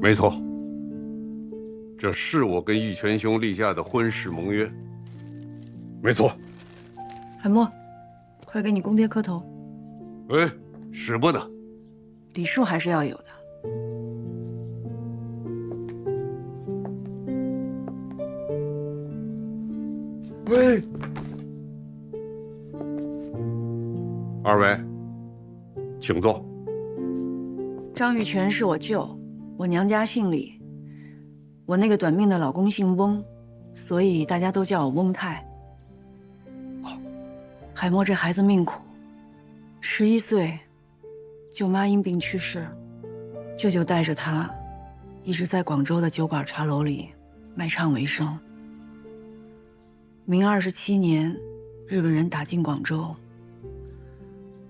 没错，这是我跟玉泉兄立下的婚誓盟约。没错。海默，快给你公爹磕头。哎，使不得。礼数还是要有的。喂，二位，请坐。张玉泉是我舅，我娘家姓李，我那个短命的老公姓翁，所以大家都叫我翁太。海默这孩子命苦，11岁，舅妈因病去世，舅舅带着他，一直在广州的酒馆茶楼里卖唱为生。明27年，日本人打进广州。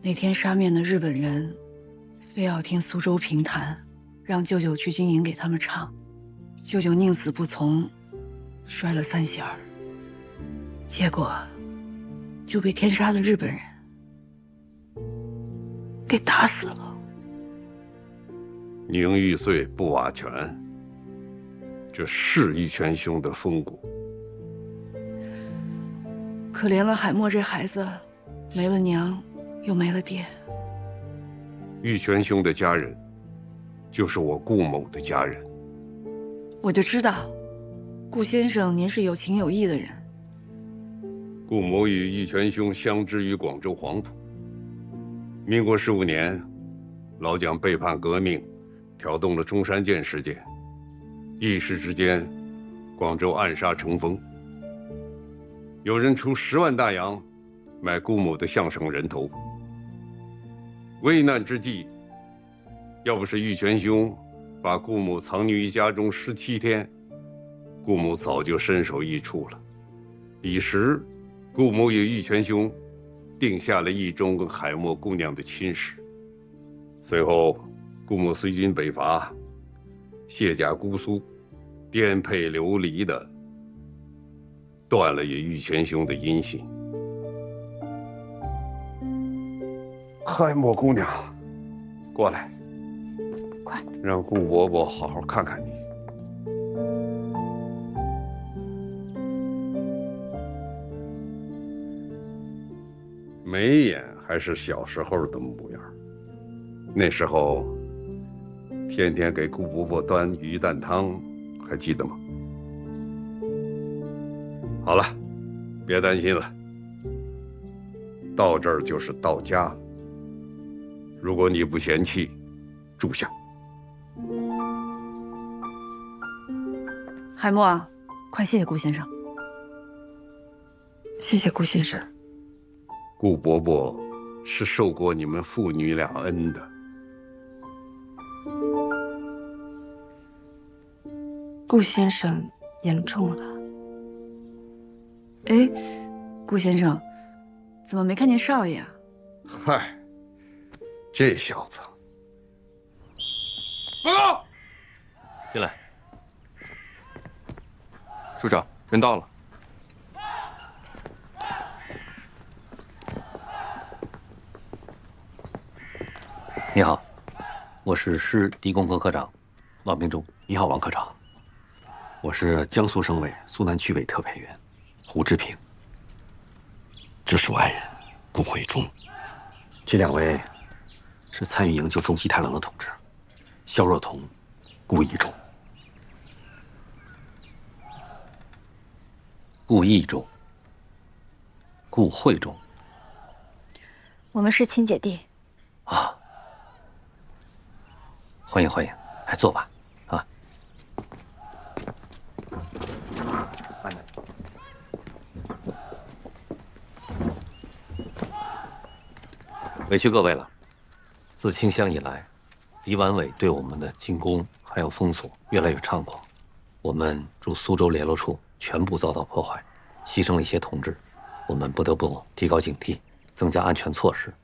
那天杀面的日本人，非要听苏州评弹，让舅舅去军营给他们唱，舅舅宁死不从，摔了3弦儿，结果就被天杀的日本人给打死了。宁玉碎不瓦全，这是玉泉兄的风骨。可怜了海默这孩子，没了娘，又没了爹。玉泉兄的家人，就是我顾某的家人。我就知道，顾先生您是有情有义的人。顾某与玉泉兄相知于广州黄埔。民国15年，老蒋背叛革命，挑动了中山舰事件，一时之间，广州暗杀成风。有人出10万大洋，买顾某的相声人头。危难之际，要不是玉泉兄把顾某藏匿于家中17天，顾某早就身首异处了。彼时，顾某与玉泉兄定下了义中跟海默姑娘的亲事。随后，顾某随军北伐，卸甲姑苏，颠沛流离的断了与玉泉兄的音信。海默姑娘，过来，快让顾伯伯好好看看你。眉眼还是小时候的模样，那时候天天给顾伯伯端鱼蛋汤，还记得吗？好了，别担心了，到这儿就是到家了。如果你不嫌弃，住下。海默，快谢谢顾先生。谢谢顾先生。顾伯伯是受过你们父女俩恩的。顾先生言重了。哎，顾先生，怎么没看见少爷啊？嗨，这小子。报告，进来。处长，人到了。你好，我是师敌工科科长王明忠。你好，王科长。我是江苏省委苏南区委特派员胡志平。这是我爱人顾慧忠。这2位是参与营救中西太郎的同志，肖若彤、顾义忠。顾义忠、顾慧忠。我们是亲姐弟。啊，欢迎欢迎，来坐吧。啊，慢点。委屈各位了。自清乡以来，敌皖委对我们的进攻还有封锁越来越猖狂，我们驻苏州联络处全部遭到破坏，牺牲了一些同志，我们不得不提高警惕，增加安全措施。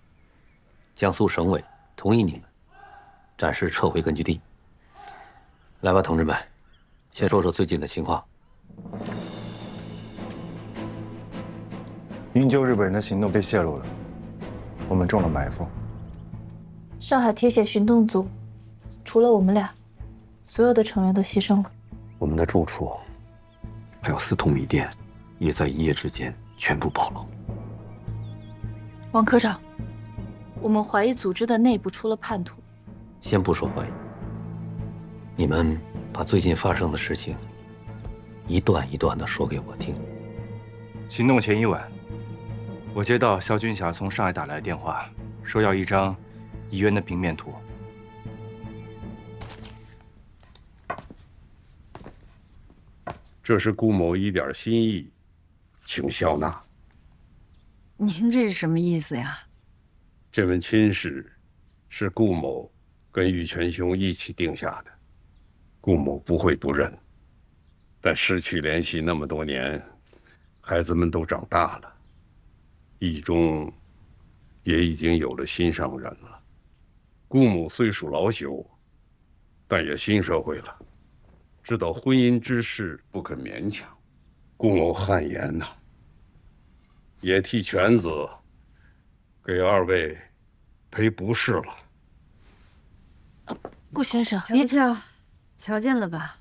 江苏省委同意你们暂时撤回根据地。来吧，同志们，先说说最近的情况。营救日本人的行动被泄露了，我们中了埋伏。上海铁血行动组除了我们俩，所有的成员都牺牲了。我们的住处，还有四通米店，也在一夜之间全部暴露。王科长，我们怀疑组织的内部出了叛徒。先不说怀疑，你们把最近发生的事情一段一段的说给我听。行动前一晚，我接到肖军霞从上海打来的电话，说要一张医院的平面图。这是顾某一点心意，请笑纳。您这是什么意思呀？这门亲事是顾某跟玉泉兄一起定下的，顾某不会不认。但失去联系那么多年，孩子们都长大了，义中也已经有了心上人了。顾某虽属老朽，但也新社会了，知道婚姻之事不可勉强。顾某汗颜呐，也替犬子给二位赔不是了。顾先生，瞧见了吧？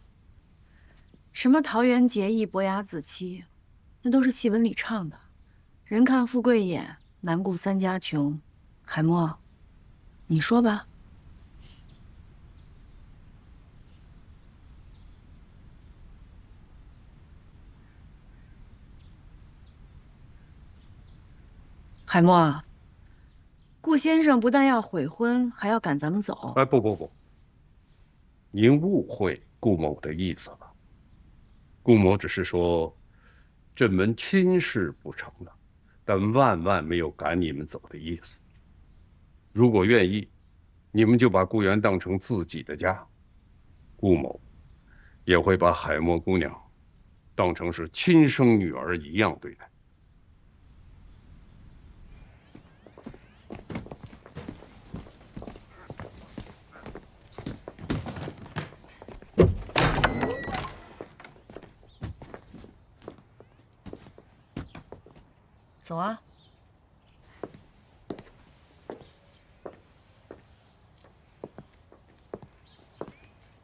什么桃园结义、伯牙子期，那都是戏文里唱的。人看富贵眼，难顾三家穷。海默，你说吧。海默，顾先生不但要悔婚，还要赶咱们走。哎，不，您误会顾某的意思了。顾某只是说，这门亲事不成了，但万万没有赶你们走的意思。如果愿意，你们就把顾源当成自己的家，顾某也会把海默姑娘当成是亲生女儿一样对待。走啊！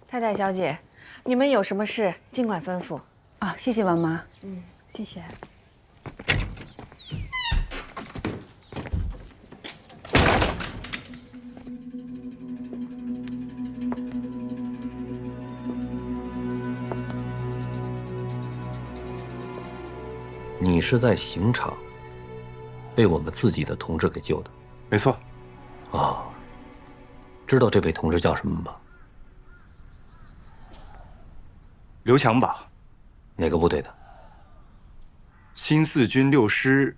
太太小姐，你们有什么事尽管吩咐。啊，谢谢王妈。谢谢。你是在刑场被我们自己的同志给救的？没错。啊，知道这位同志叫什么吗？刘强吧，哪个部队的？新四军6师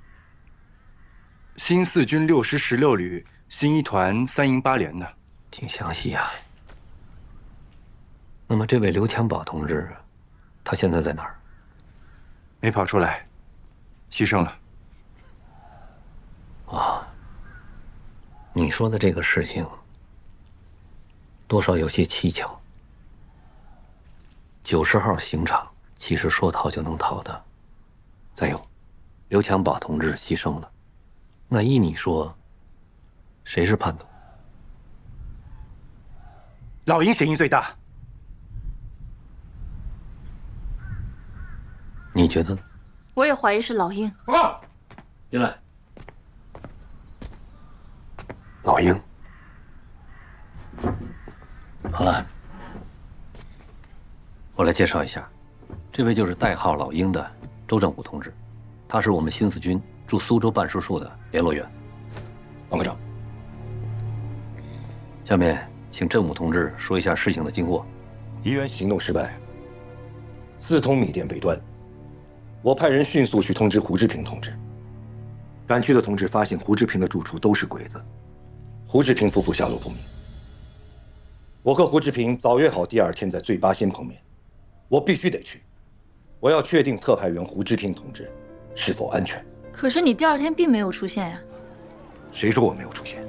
16旅新一团3营8连的。挺详细啊。那么这位刘强宝同志，他现在在哪儿？没跑出来，牺牲了。啊，你说的这个事情，多少有些蹊跷。90号刑场其实说逃就能逃的。再有，刘强宝同志牺牲了，那依你说，谁是叛徒？老鹰嫌疑最大。你觉得呢？我也怀疑是老鹰。报告。进来。老鹰，好了，我来介绍一下，这位就是代号老鹰的周正武同志，他是我们新四军驻苏州办事处的联络员。王科长，下面请正武同志说一下事情的经过。怡园行动失败，4通米店被端，我派人迅速去通知胡志平同志。赶去的同志发现胡志平的住处都是鬼子，胡志平夫妇下落不明。我和胡志平早约好第2天在醉八仙碰面，我必须得去。我要确定特派员胡志平同志是否安全。可是你第2天并没有出现呀。谁说我没有出现？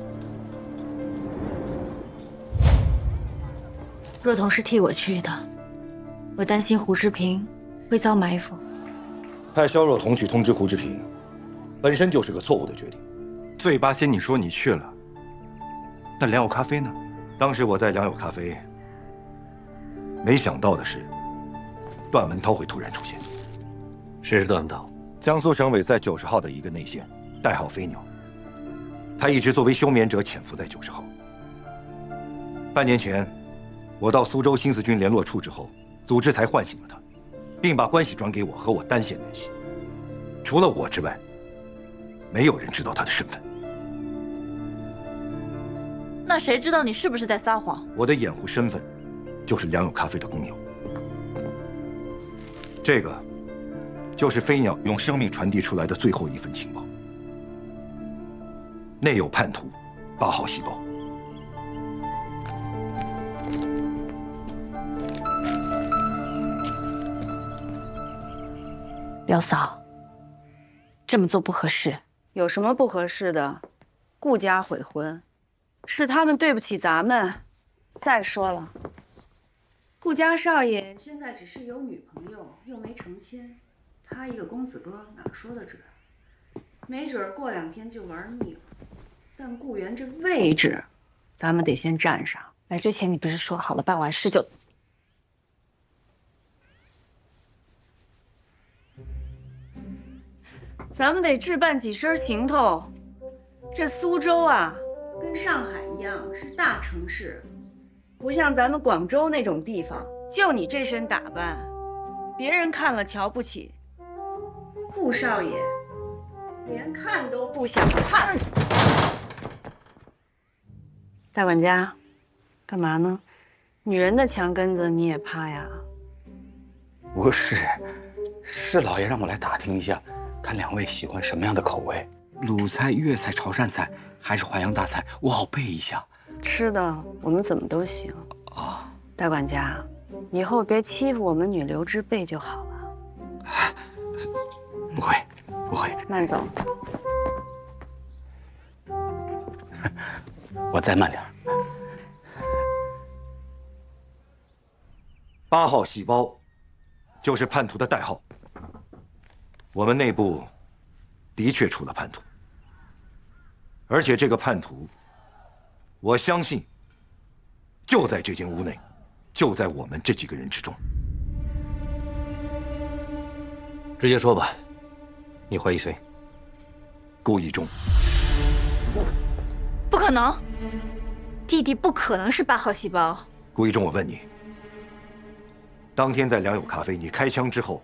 若彤是替我去的，我担心胡志平会遭埋伏。派肖若彤去通知胡志平，本身就是个错误的决定。醉八仙，你说你去了，那良友咖啡呢？当时我在良友咖啡，没想到的是，段文涛会突然出现。谁是段文涛？江苏省委在90号的一个内线，代号飞鸟。他一直作为休眠者潜伏在90号。半年前，我到苏州新四军联络处之后，组织才唤醒了他，并把关系转给我，和我单线联系。除了我之外，没有人知道他的身份。那谁知道你是不是在撒谎？我的掩护身份就是良友咖啡的工友。这个就是飞鸟用生命传递出来的最后一份情报。内有叛徒8号细胞。表嫂，这么做不合适。有什么不合适的？顾家悔婚，是他们对不起咱们。再说了，顾家少爷现在只是有女朋友，又没成亲，他一个公子哥哪说得准？没准过2天就玩腻了。但顾源这位置，咱们得先占上。来之前你不是说好了办完事就……咱们得置办几身行头。这苏州啊，跟上海一样是大城市，不像咱们广州那种地方。就你这身打扮，别人看了瞧不起。顾少爷连看都不想看。大管家，干嘛呢？女人的墙根子你也怕呀？不是，是老爷让我来打听一下，看2位喜欢什么样的口味，鲁菜、粤菜、潮汕菜，还是淮扬大菜，我好备一下。吃的我们怎么都行啊。大管家，以后别欺负我们女流之辈就好了。不会，不会。慢走。我再慢点。8号细胞，就是叛徒的代号。我们内部的确出了叛徒，而且这个叛徒，我相信就在这间屋内，就在我们这几个人之中。直接说吧，你怀疑谁？顾一中。不可能，弟弟不可能是8号细胞。顾一中，我问你，当天在良友咖啡，你开枪之后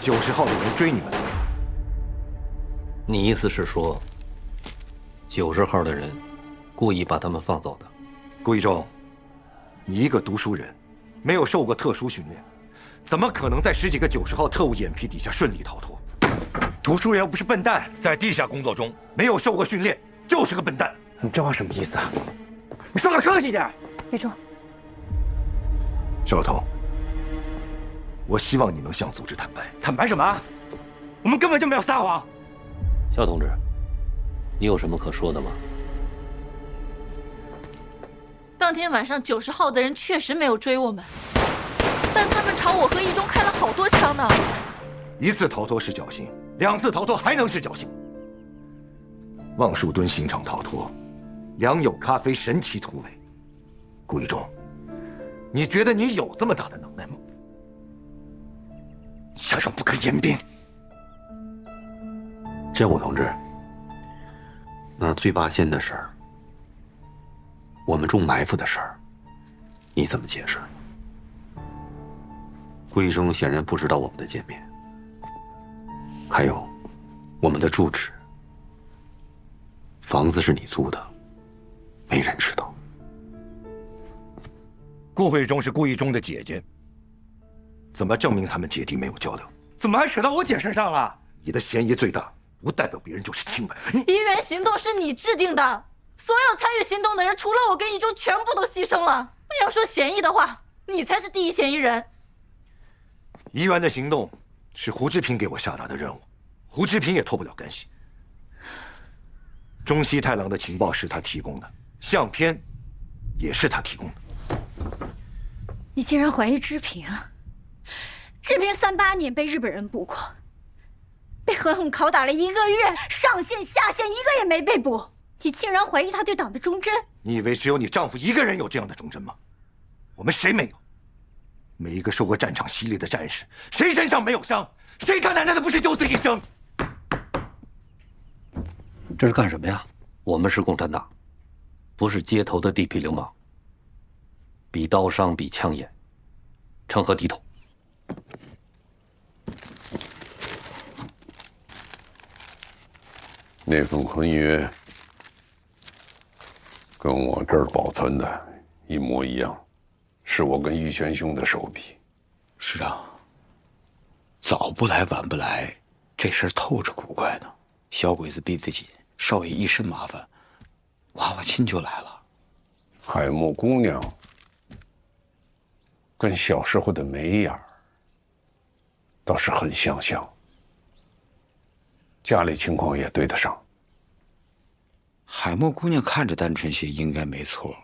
，90号的人追你们了没有？你意思是说，90号的人故意把他们放走的？顾一中，你一个读书人，没有受过特殊训练，怎么可能在10几个90号特务眼皮底下顺利逃脱？读书人又不是笨蛋，在地下工作中没有受过训练，就是个笨蛋。你这话什么意思啊？你说话客气点。玉中，少彤，我希望你能向组织坦白。坦白什么？我们根本就没有撒谎。肖同志，你有什么可说的吗？当天晚上90号的人确实没有追我们，但他们朝我和一中开了好多枪呢。1次逃脱是侥幸，2次逃脱还能是侥幸？望树墩刑场逃脱，良友咖啡神奇突围。顾一中，你觉得你有这么大的能耐吗？下场不可言辩。建武同志，那最八仙的事儿，我们中埋伏的事儿，你怎么解释？顾一中显然不知道我们的见面，还有我们的住址。房子是你租的，没人知道。顾慧中是顾一中的姐姐，怎么证明他们姐弟没有交流？怎么还扯到我姐身上了？你的嫌疑最大，不代表别人就是清白。梨园行动是你制定的，所有参与行动的人，除了我跟一中，全部都牺牲了。你要说嫌疑的话，你才是第一嫌疑人。怡园的行动是胡志平给我下达的任务，胡志平也脱不了干系。中西太郎的情报是他提供的，相片也是他提供的。你竟然怀疑志平？志平38年被日本人捕过，被狠狠拷打了1个月，上线下线一个也没被捕。你竟然怀疑他对党的忠贞？你以为只有你丈夫一个人有这样的忠贞吗？我们谁没有？每一个受过战场洗礼的战士，谁身上没有伤？谁他奶奶的不是九死一生？这是干什么呀？我们是共产党，不是街头的地痞流氓。比刀伤，比枪眼，成何体统？那份婚约跟我这儿保存的一模一样，是我跟玉泉兄的手笔。师长，早不来晚不来，这事儿透着古怪呢。小鬼子逼得紧，少爷一身麻烦，娃娃亲就来了。海默姑娘跟小时候的眉眼倒是很相像，家里情况也对得上。海默姑娘看着单纯些，应该没错。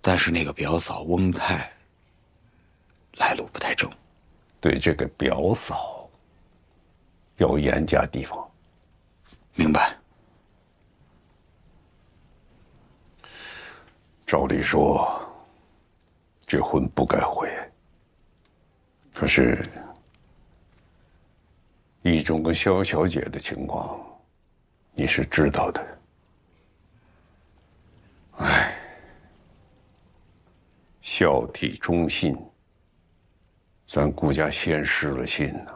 但是那个表嫂翁太来路不太正。对这个表嫂要严加提防。明白。照理说，这婚不该毁，可是一中跟萧小姐的情况，你是知道的。哎，孝悌忠信，咱顾家先失了信呐。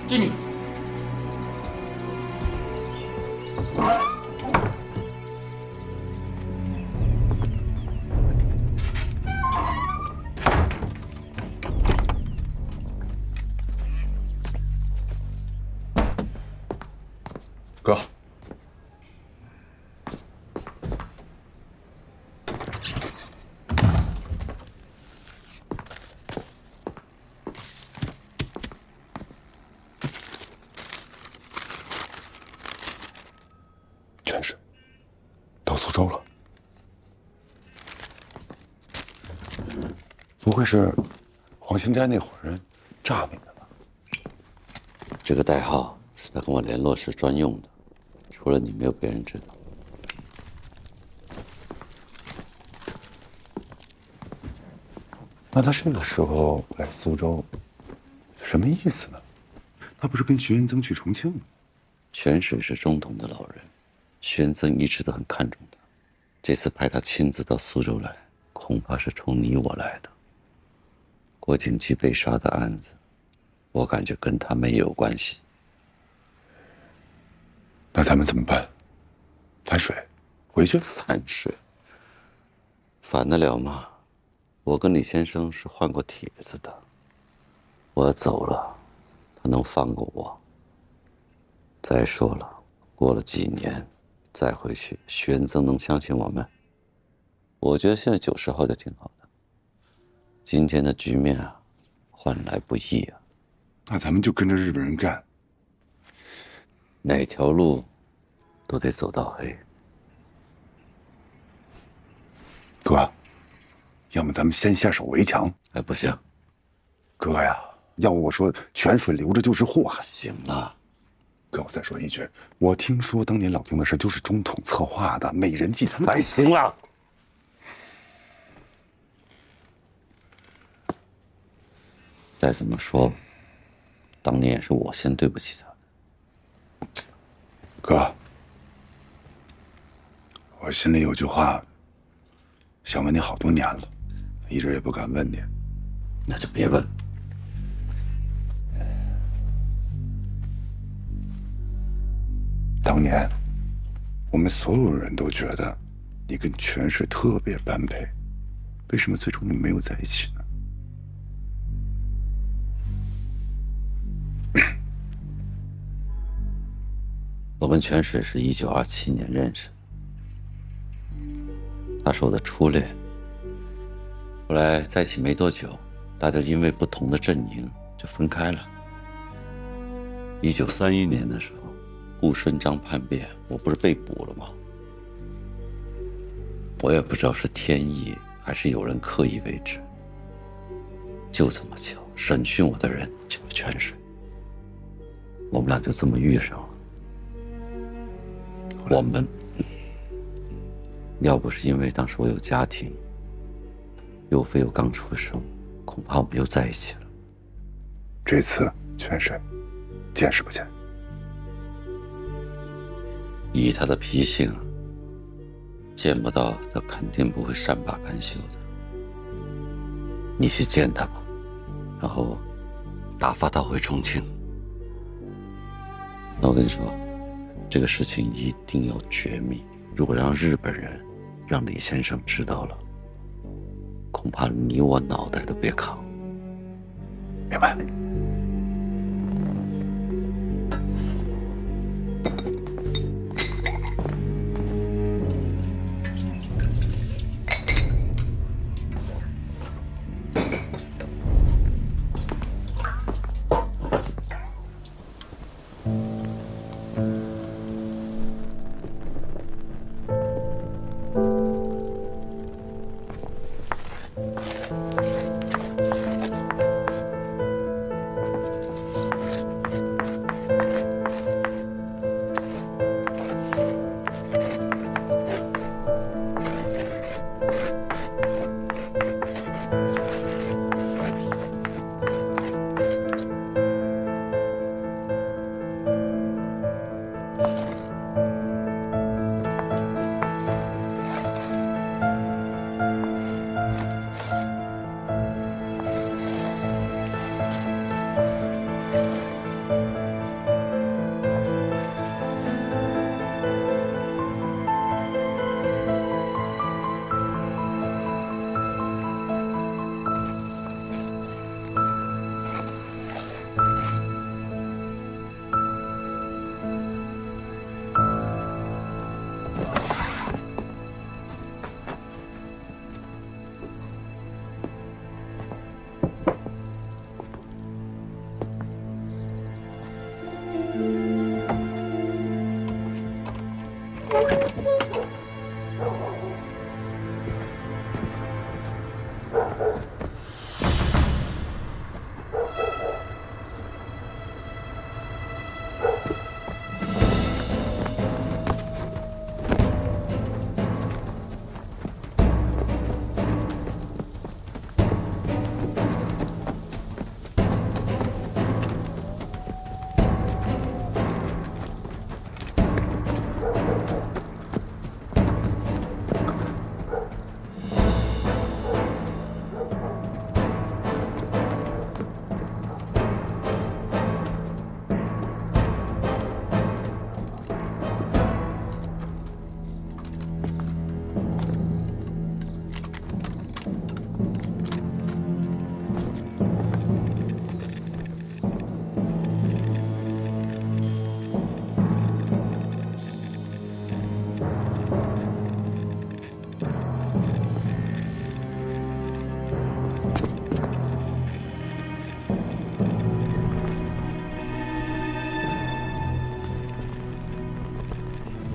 进去。哥，全是到苏州了，不会是黄兴斋那伙人诈你的吧？这个代号是他跟我联络时专用的，除了你，没有别人知道。那他这个时候来苏州，什么意思呢？他不是跟徐元增去重庆吗？泉水是中统的老人，徐元增一直都很看重他。这次派他亲自到苏州来，恐怕是冲你我来的。郭景基被杀的案子，我感觉跟他们也有关系。那咱们怎么办？反水，回去？反水？反得了吗？我跟李先生是换过帖子的。我走了，他能放过我？再说了，过了几年再回去，徐元增能相信我们？我觉得现在90号就挺好的。今天的局面啊，换来不易啊。那咱们就跟着日本人干。哪条路都得走到黑。哥，要么咱们先下手为强。哎，不行，哥呀，要我说，泉水留着就是祸害。行了，哥，我再说一句，我听说当年老丁的事就是中统策划的，美人计他们。哎，行了。再怎么说，当年也是我先对不起他。哥，我心里有句话，想问你好多年了，一直也不敢问你。那就别问。当年，我们所有人都觉得你跟泉水特别般配，为什么最终你们没有在一起呢？我跟泉水是1927年认识的，他是我的初恋。后来在一起没多久，大家因为不同的阵营就分开了。1931年的时候，顾顺章叛变，我不是被捕了吗？我也不知道是天意还是有人刻意为之？就这么巧，审讯我的人就是泉水，我们俩就这么遇上了。我们要不是因为当时我有家庭，佑飞又刚出生，恐怕我们又在一起了。这次泉水见识不见？以他的脾性，见不到他肯定不会善罢甘休的。你去见他吧，然后打发他回重庆。那我跟你说，这个事情一定要绝密。如果让日本人、让李先生知道了，恐怕你我脑袋都别扛。明白。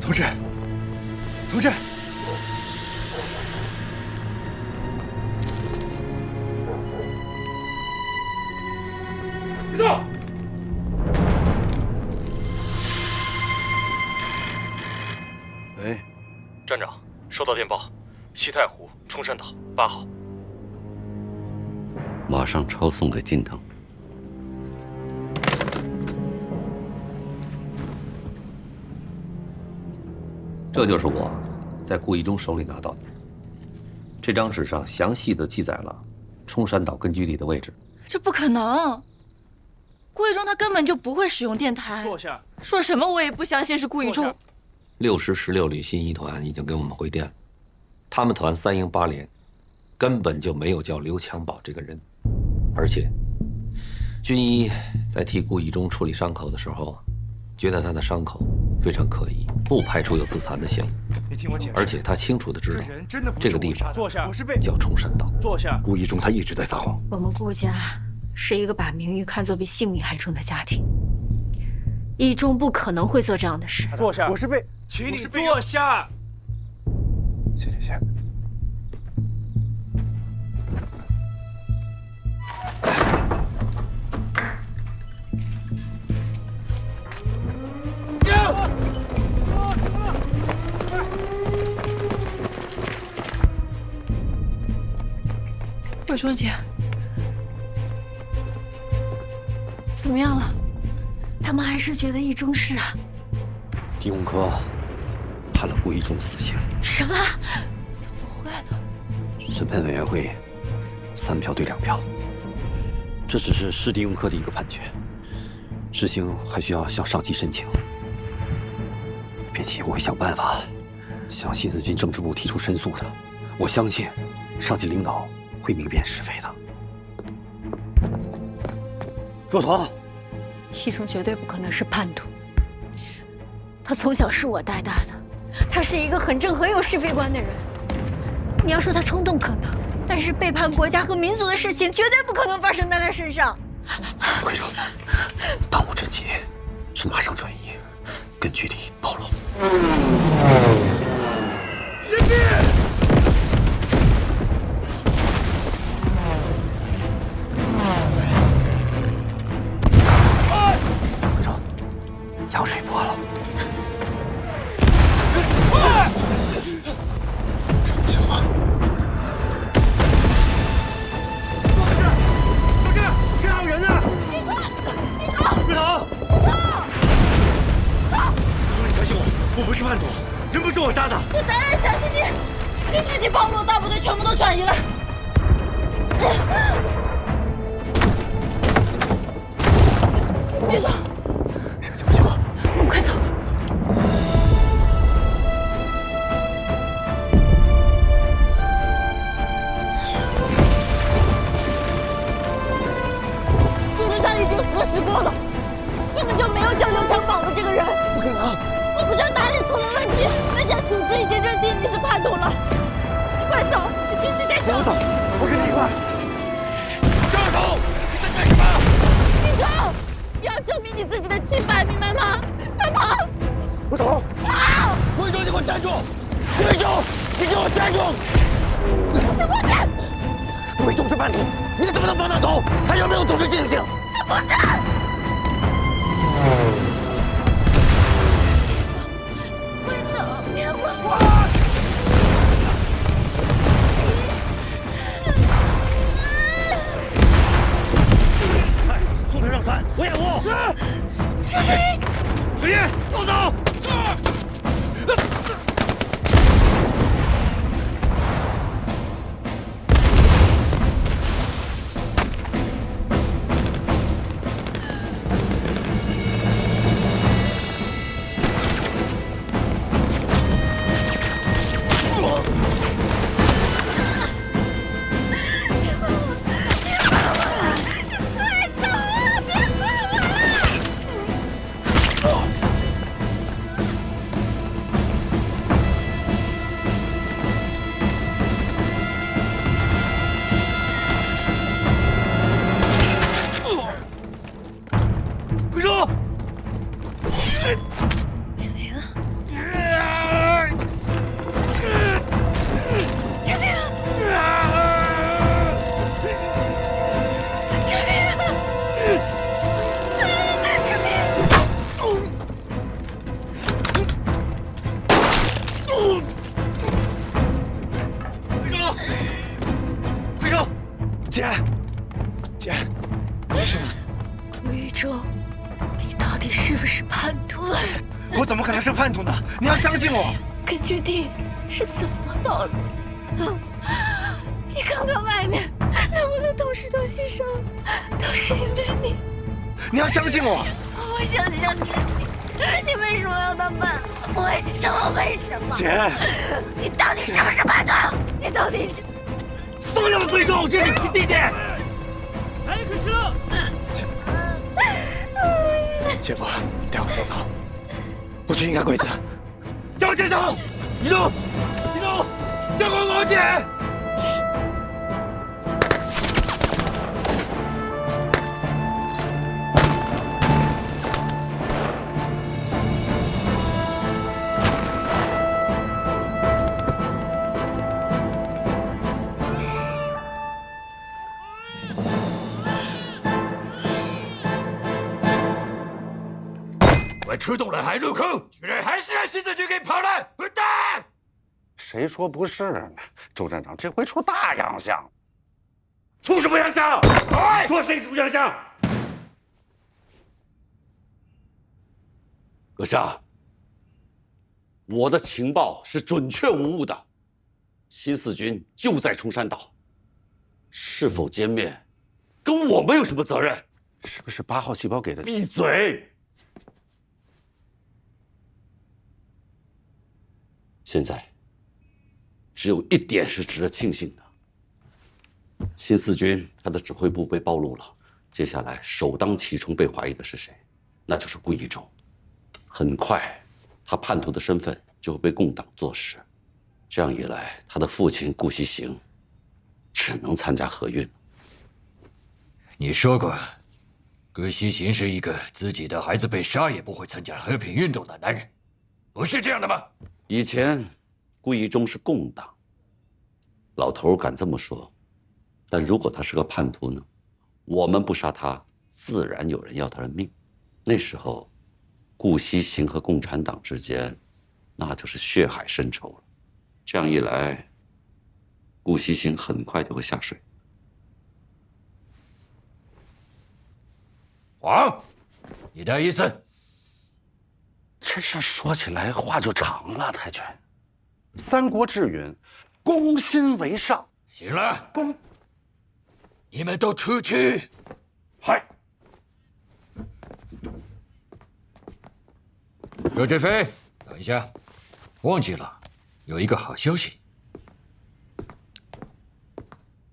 同志，同志，别动！喂，站长，收到电报，西太湖冲山岛8号，马上抄送给近藤。这就是我在顾一中手里拿到的。这张纸上详细的记载了冲山岛根据地的位置。这不可能，顾一中他根本就不会使用电台。坐下。说什么我也不相信是顾一中。60、16旅新一团已经给我们回电了，他们团3营8连根本就没有叫刘强宝这个人，而且军医在替顾一中处理伤口的时候，觉得他的伤口非常可疑，不排除有自残的嫌疑。你听我解释，而且他清楚的知道这个地方叫冲山岛。坐下。顾一中他一直在撒谎。我们顾家是一个把名誉看作比性命还重的家庭，一中不可能会做这样的事。坐下。我是被，请你坐下。谢谢。桂庄姐，怎么样了？他们还是觉得易中是啊。狄洪科判了顾一中死刑。什么？怎么会呢？审判委员会3票对2票。这只是施狄洪科的一个判决，执行还需要向上级申请。别急，我会想办法向新四军政治部提出申诉的。我相信上级领导会明辨是非的。住手！易中绝对不可能是叛徒，他从小是我带大的，他是一个很正、很有是非观的人。你要说他冲动可能，但是背叛国家和民族的事情绝对不可能发生在他身上。会长，当务之急是马上转移，根据地暴露。人民！会长，羊水破了。小花，都这，这还有人呢！别走！别走！你相信我不是叛徒，人不是我杀的。我当然相信你，根据地暴露，大部队全部都转移了。别走！我们快走！组织上已经核实过了，根本就没有叫刘强宝的这个人。不可能！我不知道哪里出了问题，而且组织已经认定你是叛徒了。你快走，你必须得走。我走，我跟你一块。教头，你在干什么？丁冲，你要证明你自己的清白，明白吗？快跑！不走！跑！贵州，你给我站住！贵州，你给我站住！请过去！贵州是叛徒，你怎么能放他走？还有没有组织进行？他不是。快走，别管我！快，送他上山！我掩护。这里，子夜，跟我走。我怎么可能是叛徒呢？你要相信我。根据地是怎么暴露的？你看看外面那么多同事都牺牲了，都是因为你。你要相信我。我相信你，你为什么要当叛徒？为什么？为什么？姐，你到底是不是叛徒？你到底是？放了非洲，这是亲弟弟。来可是了。姐夫，带我先走。我去应该鬼子，带我先走。一路，交给我姐。我出动了海陆空，居然还是让新四军给跑了，混蛋！谁说不是呢？周站长这回出大洋相，畜生不养相！哎，说谁是不养相？阁下，我的情报是准确无误的，新四军就在崇山岛，是否歼灭，跟我们有什么责任？是不是8号细胞给的？闭嘴！现在，只有一点是值得庆幸的：新四军他的指挥部被暴露了，接下来首当其冲被怀疑的是谁？那就是顾一中。很快，他叛徒的身份就会被共党坐实。这样一来，他的父亲顾惜行只能参加和运。你说过，顾惜行是一个自己的孩子被杀也不会参加和平运动的男人，不是这样的吗？以前，顾一中是共党，老头敢这么说。但如果他是个叛徒呢？我们不杀他，自然有人要他的命。那时候，顾惜行和共产党之间，那就是血海深仇了。这样一来，顾惜行很快就会下水。黄，你的意思？这事说起来话就长了，太君。三国志云：“攻心为上。”行了，你们都出去。嗨。周志飞，等一下，忘记了，有一个好消息。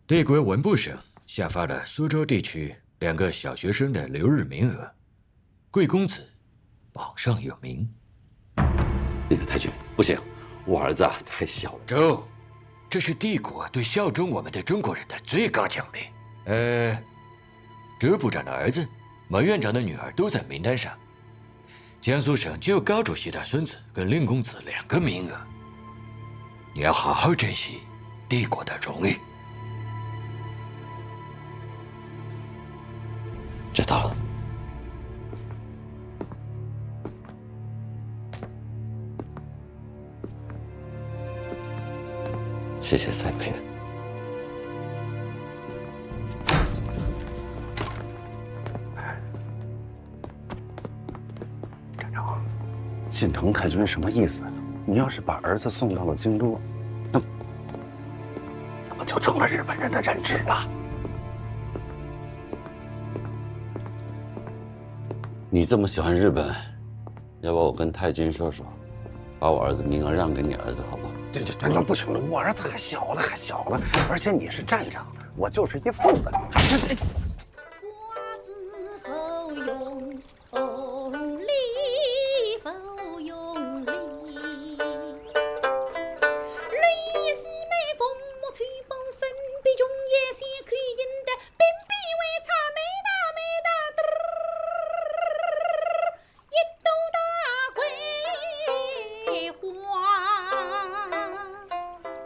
帝国文部省下发了苏州地区2个小学生的留日名额，贵公子榜上有名。那个太君，不行，我儿子太小了。周，这是帝国对效忠我们的中国人的最高奖励。周部长的儿子、马院长的女儿都在名单上。江苏省就高主席的孙子跟令公子2个名额，你要好好珍惜帝国的荣誉。知道了。谢谢栽培。站长，晋城太君什么意思？你要是把儿子送到了京都，那不就成了日本人的人质了？你这么喜欢日本，要不我跟太君说说，把我儿子名额让给你儿子，好不好？这不行了，我儿子还小了，而且你是站长，我就是一副子。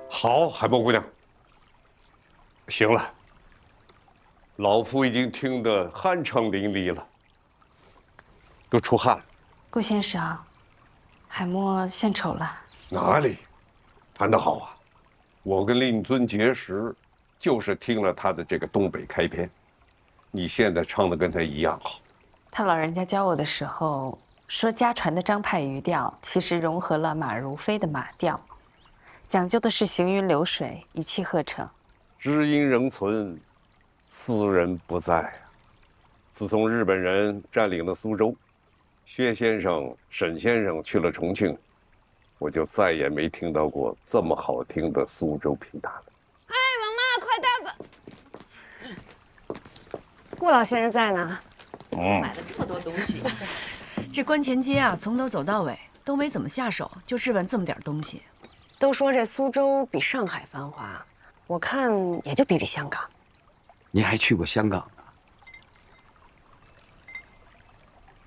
好，海波姑娘，行了，老夫已经听得酣畅淋漓了，都出汗了。顾先生，海默献丑了。哪里，谈得好啊！我跟令尊结识，就是听了他的这个东北开篇。你现在唱的跟他一样好。他老人家教我的时候说，家传的张派语调其实融合了马如飞的马调。讲究的是行云流水，一气呵成。知音仍存，斯人不在啊！自从日本人占领了苏州，薛先生、沈先生去了重庆，我就再也没听到过这么好听的苏州评弹了。哎，王妈，快带吧！顾老先生在呢。买了这么多东西，谢谢。这观前街啊，从头走到尾都没怎么下手，就置办这么点东西。都说这苏州比上海繁华，我看也就比香港。你还去过香港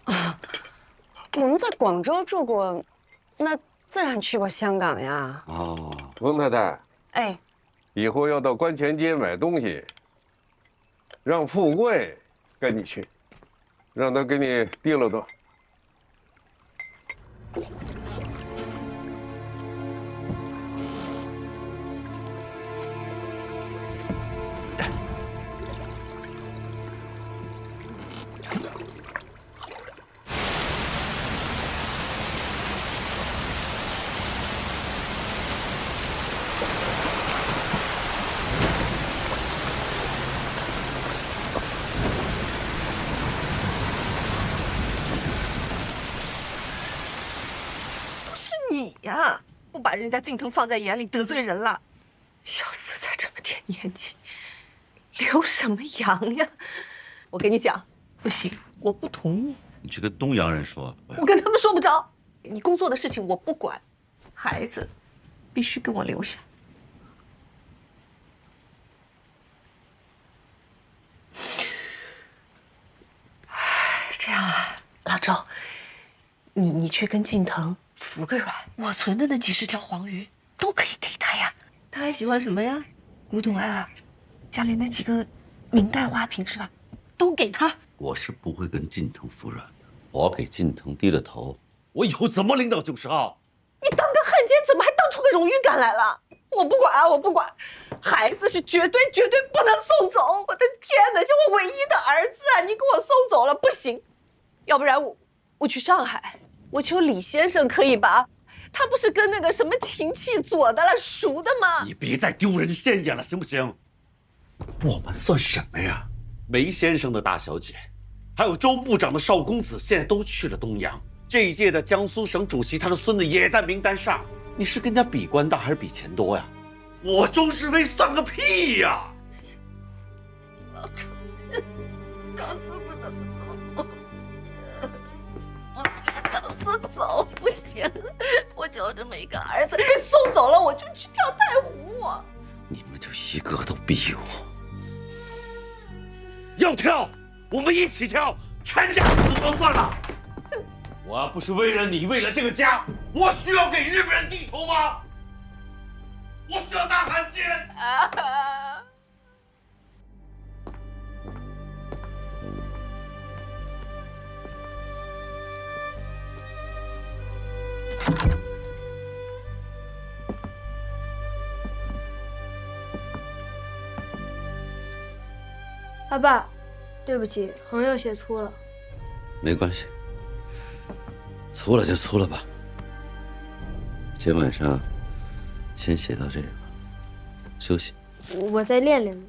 呢？啊，我们在广州住过，那自然去过香港呀。哦，翁太太，哎，以后要到观前街买东西，让富贵跟你去，让他给你提溜的。呀？不把人家敬腾放在眼里，得罪人了。小四才这么点年纪，留什么洋呀？我跟你讲，不行，我不同意。你去跟东洋人说。我跟他们说不着，你工作的事情我不管，孩子必须跟我留下。这样啊，老周，你去跟敬腾服个软，我存的那几十条黄鱼都可以给他呀。他还喜欢什么呀？古董爱好，家里那几个明代花瓶是吧？都给他。我是不会跟敬腾服软的，我要给敬腾低了头，我以后怎么领导90号？你当个汉奸，怎么还当出个荣誉感来了？我不管啊，我不管，孩子是绝对不能送走！我的天哪，是我唯一的儿子啊！你给我送走了不行，要不然我去上海，我求李先生可以吧？他不是跟那个什么秦器左的了熟的吗？你别再丢人现眼了，行不行？我们算什么呀？梅先生的大小姐，还有周部长的少公子，现在都去了东洋。这一届的江苏省主席，他的孙子也在名单上。你是跟人家比官大还是比钱多呀？我周世飞算个屁呀！老周，小四不能走，小四走不行，我就这么一个儿子，被送走了我就去跳太湖。你们就一个都逼我，要跳我们一起跳，全家死都算了。我要不是为了你，为了这个家，我需要给日本人低头吗？我需要当汉奸？阿爸，对不起，横又写粗了。没关系，粗了就粗了吧。今晚上先写到这个，休息。我再练练。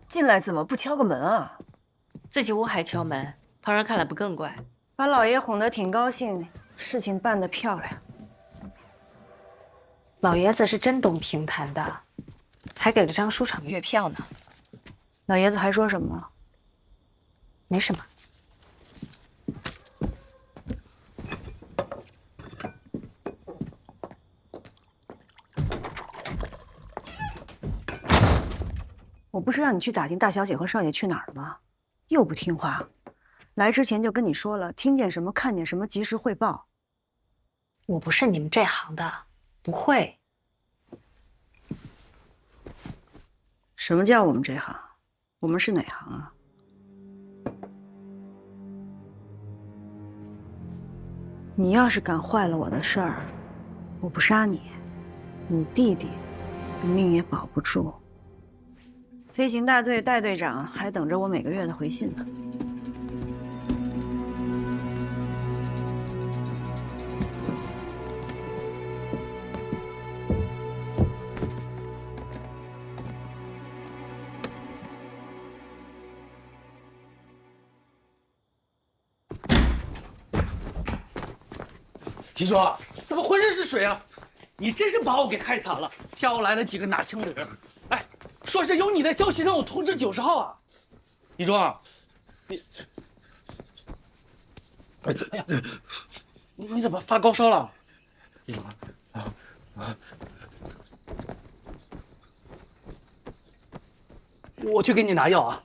进来怎么不敲个门啊？自己屋还敲门，旁人看了不更怪？把老爷哄得挺高兴，事情办得漂亮。老爷子是真懂评弹的，还给了张书场月票呢。老爷子还说什么？没什么。我不是让你去打听大小姐和少爷去哪儿了吗？又不听话，来之前就跟你说了，听见什么看见什么及时汇报。我不是你们这行的，不会。什么叫我们这行？我们是哪行啊？你要是敢坏了我的事儿，我不杀你，你弟弟的命也保不住。飞行大队戴队长还等着我每个月的回信呢。听说怎么浑身是水啊？你真是把我给害惨了！挑来了几个拿枪的人，哎，说是有你的消息让我通知90号啊！李忠，你怎么发高烧了？李忠，我去给你拿药啊。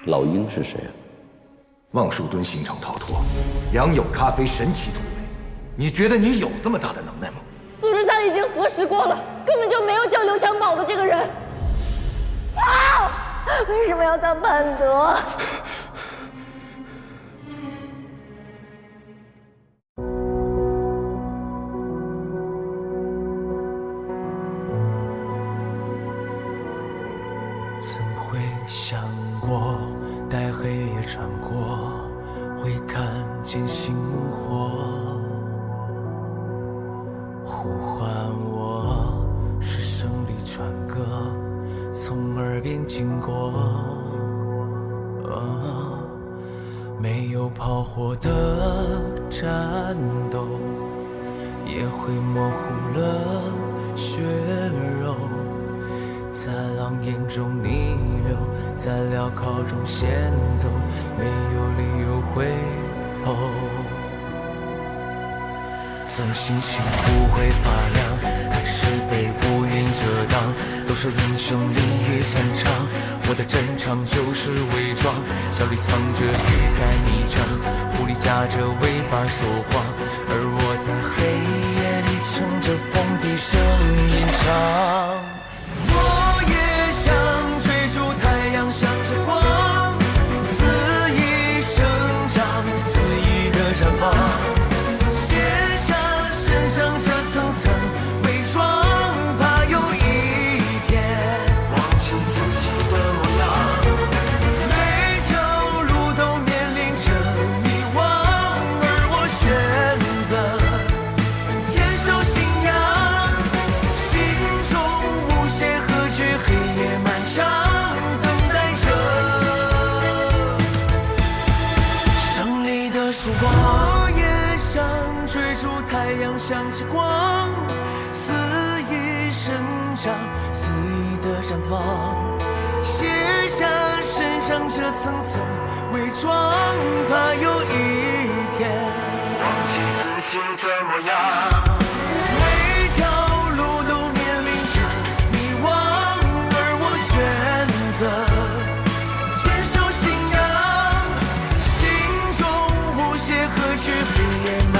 老鹰是谁啊？望树墩刑场逃脱，良友咖啡神奇土味，你觉得你有这么大的能耐吗？组织上已经核实过了，根本就没有叫刘强宝的这个人。啊！为什么要当叛徒？曾会想过，带黑夜穿过，会看见星火，呼唤我，是胜利传歌，从耳边经过。没有炮火的战斗，也会模糊了血肉。在狼烟中逆流，在镣铐中先走，没有理由回头。曾信心不会发亮，但是被乌云遮挡，都说英雄立于战场，我的战场就是伪装，小里藏着欲盖弥彰，狐狸夹着尾巴说谎，而我在黑夜里乘着风低声吟唱。我也想追逐太阳，向着光，肆意生长，肆意的绽放。向着光，肆意生长，肆意的绽放，卸下身上这层层伪装，怕有一天忘记自己的模样。每条路都面临着迷惘，而我选择坚守信仰，心中无懈可击，黑夜漫